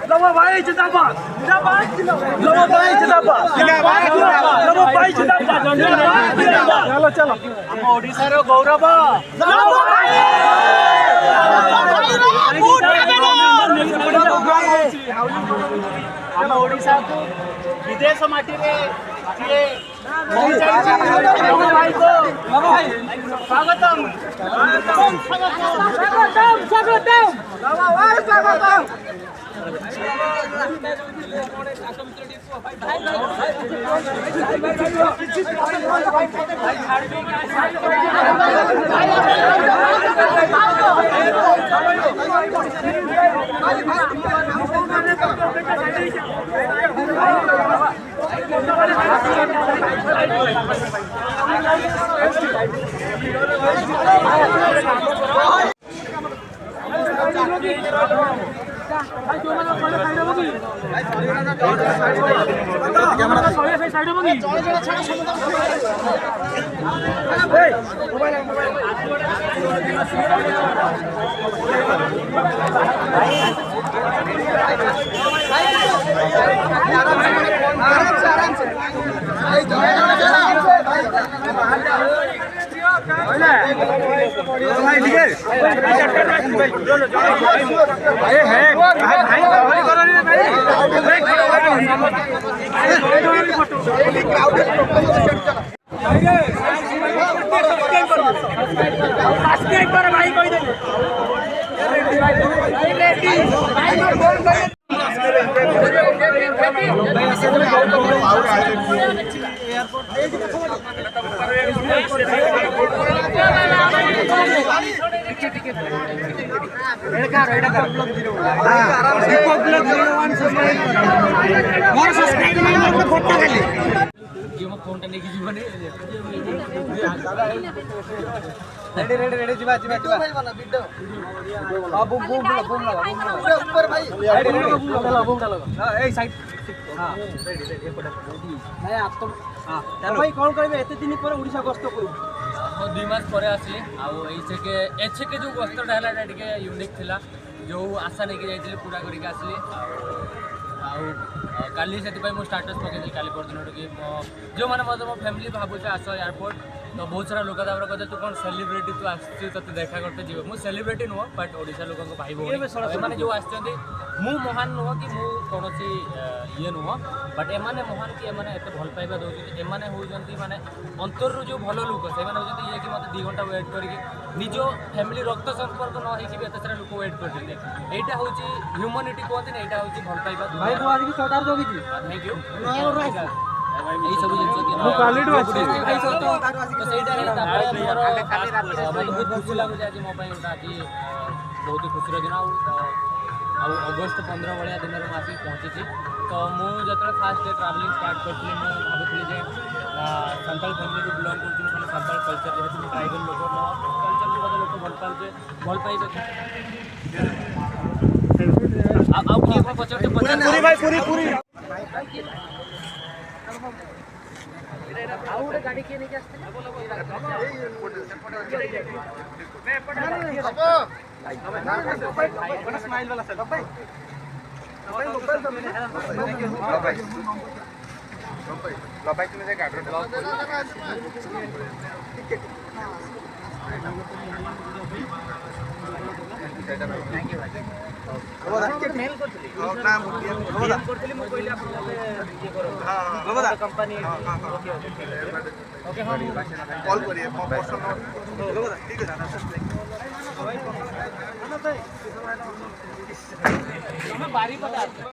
लवो भाई जिंदाबाद जिंदाबाद लवो भाई जिंदाबाद जिंदाबाद लवो भाई जिंदाबाद जिंदाबाद चलो चलो हम ओडिसा रो गौरव लवो भाई हम ओडिसा को विदेश माटी रे जे लवो भाई को लवो भाई स्वागतम स्वागतम स्वागतम स्वागतम लवो भाई स्वागतम रेडी रेडी रेडी जीवा जीवा जीवा भाई वाला वीडियो हां बूम बूम बूम लगा पूरा ऊपर भाई रेडी रेडी चलो बूम डालो हां ए साइड हां रेडी रेडी एपटे नहीं आप तो हां चलो भाई कौन करबे एते दिन पर ओडिसा गस्त करू मो 2 मास परे आसी आ एसे के जो गस्तटा हला टिके यूनिक थिला जो आशा नहीं कि जाइतिले पूरा करिक आसली काली से मो स्टाटस पकई काली परदिन कि जो मैंने मतलब मो फैमिली भावुचे आस एयरपोर्ट तो बहुत सारा लोक कहते तू कौन सेलिब्रिटी तू आसते देखा करते जीव मुझे सेलिब्रिटी नुह बट ओडिशा लोक भाई भौणी जो आसते मु महान नुह कि मु कौन ये नुह बट एमाने महान कि एमाने एत भल पाइबा दौरान एमाने होती माने अंतर जो भल लोक से होती ये कि मतलब 2 घंटा वेट करके निज फैमिली रक्त संपर्क न होगी भी एत सारा लोक वेट करते यहाँ हूँ ह्यूमानिटी कहते हैं यहाँ हूँ भल पाइबा थैंक यू यही सब जिन बहुत खुशी लगुच आज मो आज बहुत खुशी दिन अगस्ट 15 भाया दिन में आसिक पहुँची तो मुझे फास्ट ट्रावेलिंग स्टार्ट करी भावुली सान्ताल फैमिली बिलंग कर सान्ताल कल्चर जेहतु ट्राइबल लोक ପଚାରୁଛି ବୋଧେ ଲୋକ ଭଲ ପାଉଛେ ଭଲ ପାଇବେ ଆଉ କିଏ କ'ଣ ପଚାରୁଛେ ପୁରୀ ଭାଇ ପୁରୀ ଆଉ ଗୋଟେ ଗାଡ଼ି କିଏ ନେଇକି ଆସିଥିଲେ ସ୍ମାଇଲ वाला सर भाई लबाई तुम्ही जे गाडर थैंक यू मेल करथली ना करथली मो कहले आपण ये करो हां कंपनी ओके हां कॉल करिए मो पर्सन ठीक है दादा सर बारी पता